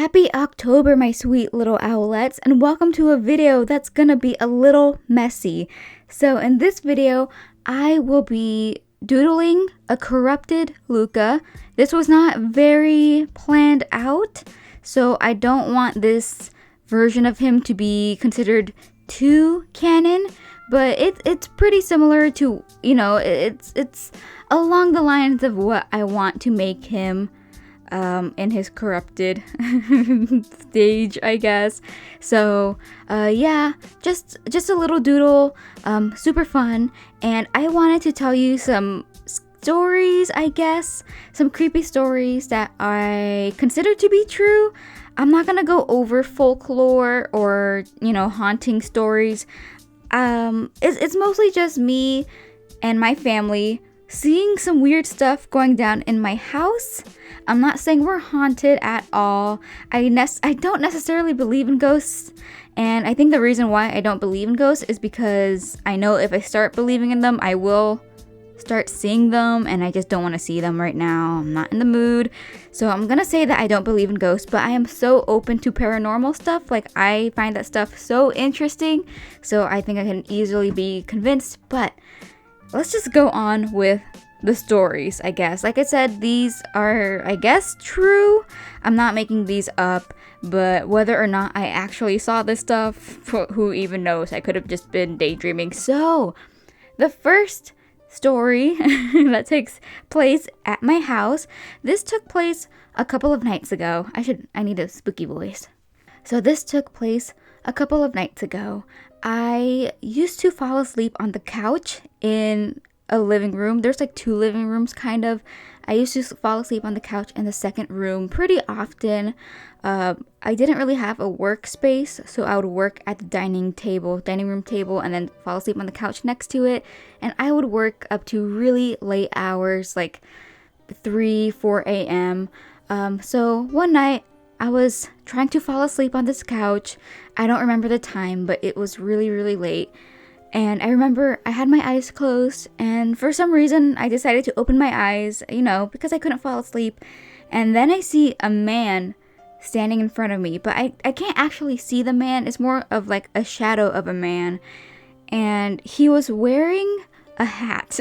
Happy October, my sweet little owlets, and welcome to a video that's gonna be a little messy. So in this video, I will be doodling a corrupted Luca. This was not very planned out, so I don't want this version of him to be considered too canon, but it's pretty similar to, it's along the lines of what I want to make him in his corrupted stage, I guess. So yeah, just a little doodle, super fun. And I wanted to tell you some stories, I guess, some creepy stories that I consider to be true. I'm not gonna go over folklore or haunting stories. It's mostly just me and my family seeing some weird stuff going down in my house. I'm not saying we're haunted at all. I don't necessarily believe in ghosts, and I think the reason why I don't believe in ghosts is because I know if I start believing in them, I will start seeing them, and I just don't want to see them right now. I'm not in the mood. So I'm gonna say that I don't believe in ghosts, but I am so open to paranormal stuff. Like, I find that stuff so interesting, so I think I can easily be convinced. But let's just go on with the stories, I guess. Like I said, these are, I guess, true. I'm not making these up, but whether or not I actually saw this stuff, who even knows? I could have just been daydreaming. So, the first story that takes place at my house, this took place a couple of nights ago. I need a spooky voice. So this took place a couple of nights ago. I used to fall asleep on the couch in a living room. There's like two living rooms, kind of. I used to fall asleep on the couch in the second room pretty often. I didn't really have a workspace, so I would work at the dining room table, and then fall asleep on the couch next to it. And I would work up to really late hours, like 3, 4 a.m. So one night, I was trying to fall asleep on this couch. I don't remember the time, but it was really, really late. And I remember I had my eyes closed, and for some reason, I decided to open my eyes, because I couldn't fall asleep. And then I see a man standing in front of me, but I can't actually see the man. It's more of like a shadow of a man. And he was wearing a hat.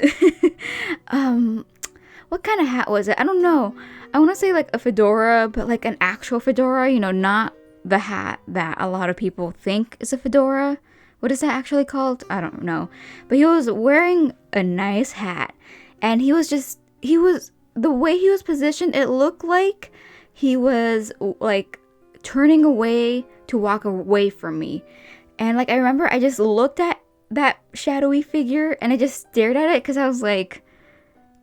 What kind of hat was it? I don't know. I want to say like a fedora, but like an actual fedora, not the hat that a lot of people think is a fedora. What is that actually called? I don't know. But he was wearing a nice hat, and the way he was positioned, it looked like he was like turning away to walk away from me. And like, I remember I just looked at that shadowy figure and I just stared at it because I was like,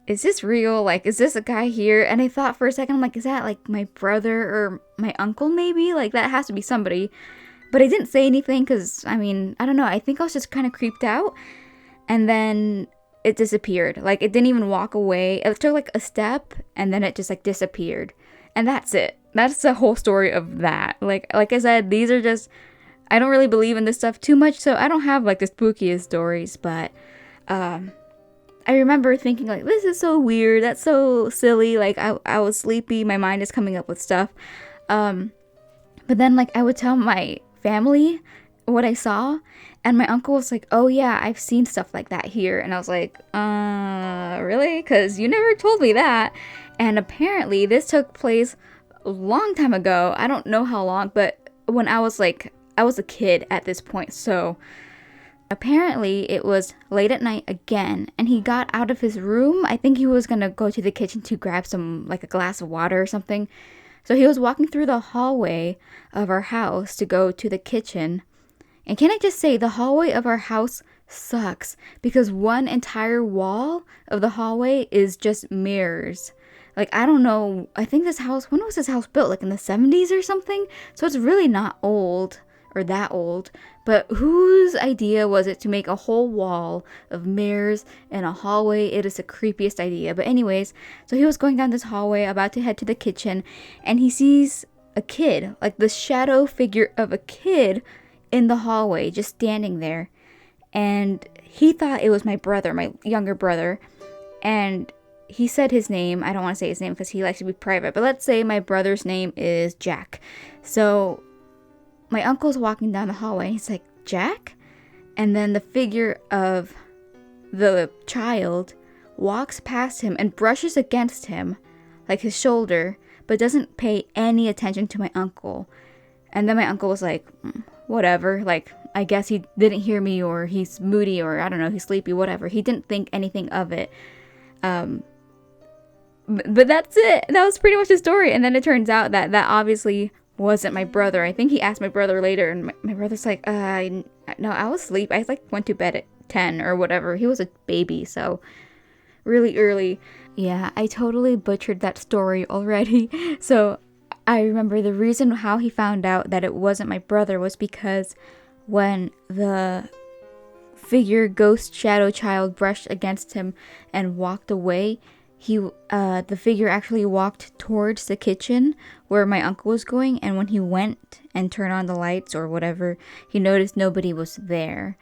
is this real? Like, is this a guy here? And I thought for a second, I'm like, is that like my brother or my uncle maybe? Like, that has to be somebody. But I didn't say anything because, I don't know. I think I was just kind of creeped out. And then it disappeared. Like, it didn't even walk away. It took like a step and then it just like disappeared. And that's it. That's the whole story of that. Like I said, these are just, I don't really believe in this stuff too much. So I don't have like the spookiest stories. But I remember thinking like, this is so weird. That's so silly. Like, I was sleepy. My mind is coming up with stuff. But then like I would tell my family what I saw, and my uncle was like, oh yeah, I've seen stuff like that here. And I was like, really? Because you never told me that. And apparently this took place a long time ago. I don't know how long, but when I was a kid at this point. So apparently it was late at night again, and he got out of his room. I think he was gonna go to the kitchen to grab some, like a glass of water or something. So he was walking through the hallway of our house to go to the kitchen. And can I just say, the hallway of our house sucks because one entire wall of the hallway is just mirrors. Like, I don't know. I think when was this house built? Like in the 70s or something? So it's really not old or that old. But whose idea was it to make a whole wall of mirrors in a hallway? It is the creepiest idea. But anyways, so he was going down this hallway about to head to the kitchen, and he sees a kid, like the shadow figure of a kid in the hallway, just standing there. And he thought it was my brother, my younger brother. And he said his name. I don't want to say his name because he likes to be private, but let's say my brother's name is Jack. So my uncle's walking down the hallway and he's like, Jack? And then the figure of the child walks past him and brushes against him, like his shoulder, but doesn't pay any attention to my uncle. And then my uncle was like, whatever, like, I guess he didn't hear me, or he's moody, or I don't know, he's sleepy, whatever. He didn't think anything of it. But that's it. That was pretty much the story. And then it turns out that obviously wasn't my brother. I think he asked my brother later, and my brother's like, no, I was asleep. I like went to bed at 10 or whatever. He was a baby, so really early. Yeah, I totally butchered that story already. So I remember the reason how he found out that it wasn't my brother was because when the figure, ghost, shadow child brushed against him and walked away, the figure actually walked towards the kitchen where my uncle was going, and when he went and turned on the lights or whatever, he noticed nobody was there.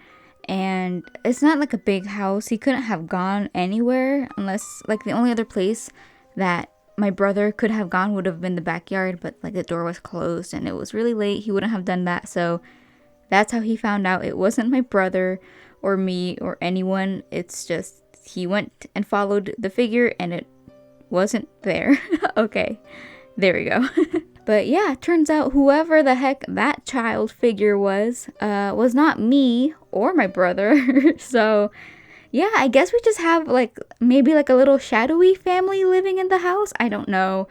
And it's not like a big house. He couldn't have gone anywhere unless, like, the only other place that my brother could have gone would have been the backyard, but like the door was closed and it was really late. He wouldn't have done that. So that's how he found out it wasn't my brother or me or anyone. It's just he went and followed the figure and it wasn't there. Okay, there we go. But yeah, turns out whoever the heck that child figure was not me or my brother. So yeah, I guess we just have like maybe like a little shadowy family living in the house. I don't know.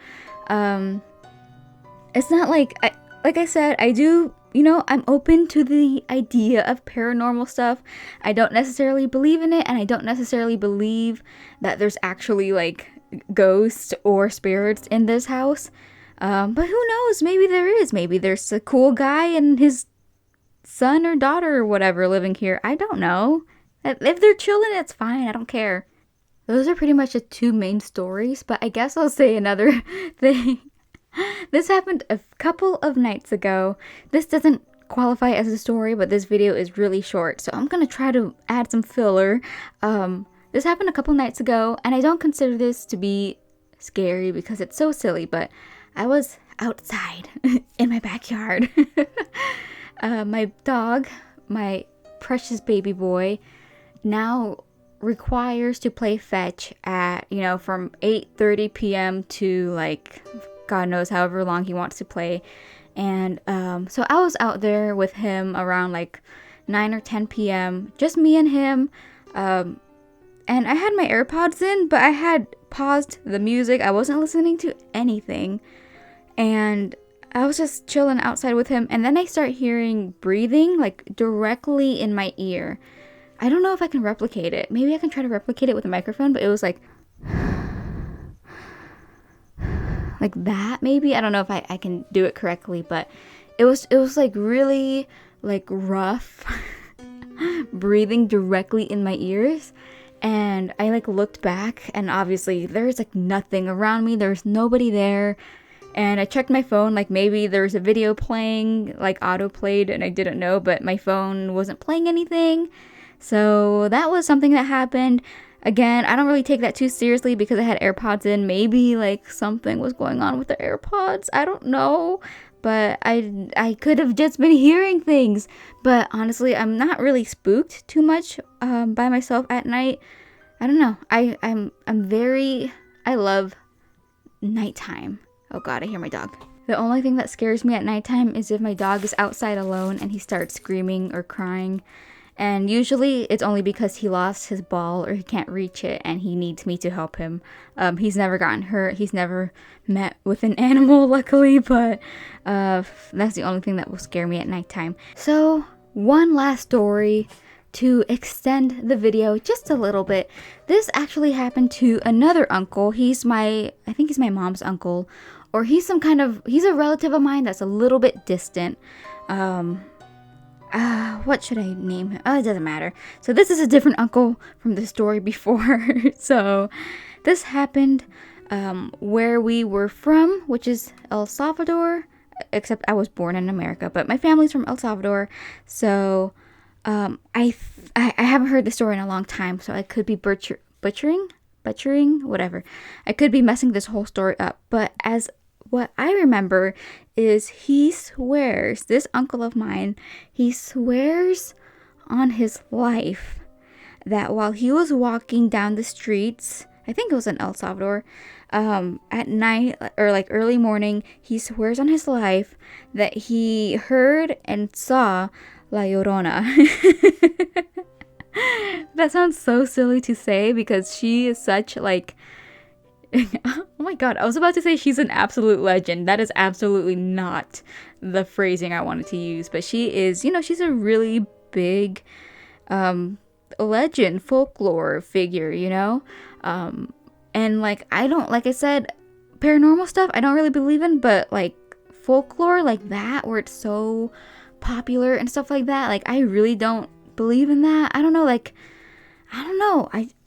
It's not like I said, I do, I'm open to the idea of paranormal stuff. I don't necessarily believe in it, and I don't necessarily believe that there's actually like ghosts or spirits in this house. But who knows? Maybe there is. Maybe there's a cool guy and his son or daughter or whatever living here. I don't know. If they're chilling, it's fine. I don't care. Those are pretty much the two main stories, but I guess I'll say another thing. This happened a couple of nights ago. This doesn't qualify as a story, but this video is really short, so I'm gonna try to add some filler. This happened a couple nights ago, and I don't consider this to be scary because it's so silly, but I was outside in my backyard. My dog, my precious baby boy, now requires to play fetch at, from 8:30 p.m. to like God knows however long he wants to play. And so I was out there with him around like 9 or 10 p.m. just me and him. And I had my AirPods in, but I had paused the music. I wasn't listening to anything, and I was just chilling outside with him. And then I start hearing breathing like directly in my ear. I don't know if I can replicate it. Maybe I can try to replicate it with a microphone, but it was like that maybe. I don't know if I can do it correctly, but it was like really like rough breathing directly in my ears. And I like looked back, and obviously there's like nothing around me. There's nobody there. And I checked my phone, like maybe there's a video playing, like auto played, and I didn't know, but my phone wasn't playing anything. So that was something that happened. Again, I don't really take that too seriously because I had AirPods in. Maybe like something was going on with the AirPods. I don't know. But I could have just been hearing things. But honestly, I'm not really spooked too much by myself at night. I don't know. I love nighttime. Oh God, I hear my dog. The only thing that scares me at nighttime is if my dog is outside alone and he starts screaming or crying. And usually it's only because he lost his ball or he can't reach it and he needs me to help him. He's never gotten hurt. He's never met with an animal, luckily, but that's the only thing that will scare me at nighttime. So one last story to extend the video just a little bit. This actually happened to another uncle. I think he's my mom's uncle, or he's a relative of mine that's a little bit distant. What should I name him? Oh, it doesn't matter. So this is a different uncle from the story before. So this happened where we were from, which is El Salvador, except I was born in America, but my family's from El Salvador. So I haven't heard the story in a long time, so I could be butchering, whatever. I could be messing this whole story up, but as what I remember is he swears, this uncle of mine, he swears on his life that while he was walking down the streets, I think it was in El Salvador, at night or like early morning, he swears on his life that he heard and saw La Llorona. That sounds so silly to say because she is such like oh my god, I was about to say she's an absolute legend. That is absolutely not the phrasing I wanted to use, but she is, she's a really big legend, folklore figure, and like like I said, paranormal stuff I don't really believe in, but like folklore like that where it's so popular and stuff like that, like I really don't believe in that. I don't know,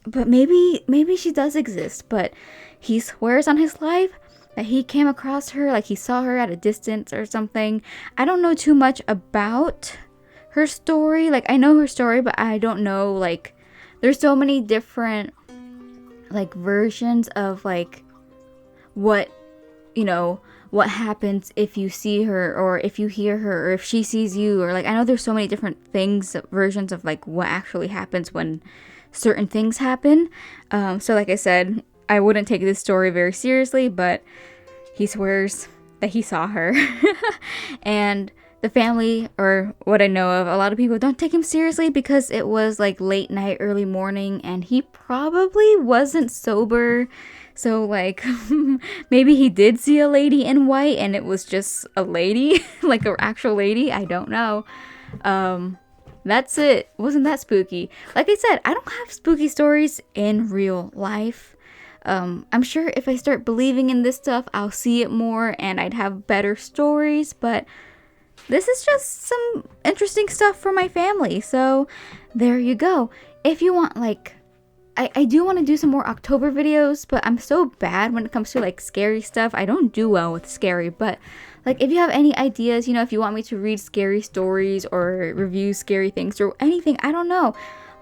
but maybe she does exist, but he swears on his life that he came across her, like he saw her at a distance or something. I don't know too much about her story. Like I know her story, but I don't know, like there's so many different like versions of like what what happens if you see her or if you hear her or if she sees you, or like I know there's so many different things, versions of like what actually happens when certain things happen. So like I said, I wouldn't take this story very seriously, but he swears that he saw her. And the family, or what I know of, a lot of people don't take him seriously because it was like late night, early morning, and he probably wasn't sober. So like maybe he did see a lady in white and it was just a lady, like an actual lady. I don't know. That's it. Wasn't that spooky? Like I said, I don't have spooky stories in real life. I'm sure if I start believing in this stuff, I'll see it more and I'd have better stories, but this is just some interesting stuff for my family. So there you go. If you want, like, I do want to do some more October videos, but I'm so bad when it comes to like scary stuff. I don't do well with scary, but like if you have any ideas, if you want me to read scary stories or review scary things or anything, I don't know,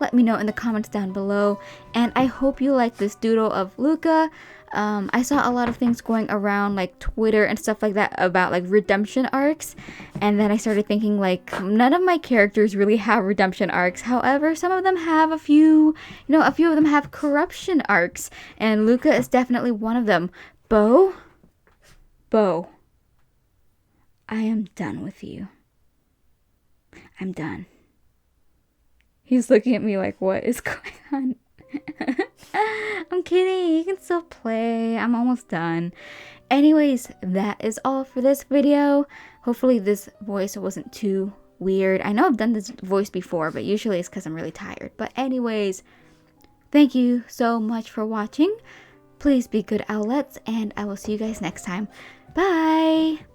let me know in the comments down below. And I hope you like this doodle of Luca. I saw a lot of things going around like Twitter and stuff like that about like redemption arcs, and then I started thinking like none of my characters really have redemption arcs. However, some of them have a few of them have corruption arcs, and Luca is definitely one of them. Bo, I am done with you. I'm done. He's looking at me like, what is going on? I'm kidding. You can still play. I'm almost done. Anyways, that is all for this video. Hopefully this voice wasn't too weird. I know I've done this voice before, but usually it's because I'm really tired. But anyways, thank you so much for watching. Please be good owlets, and I will see you guys next time. Bye!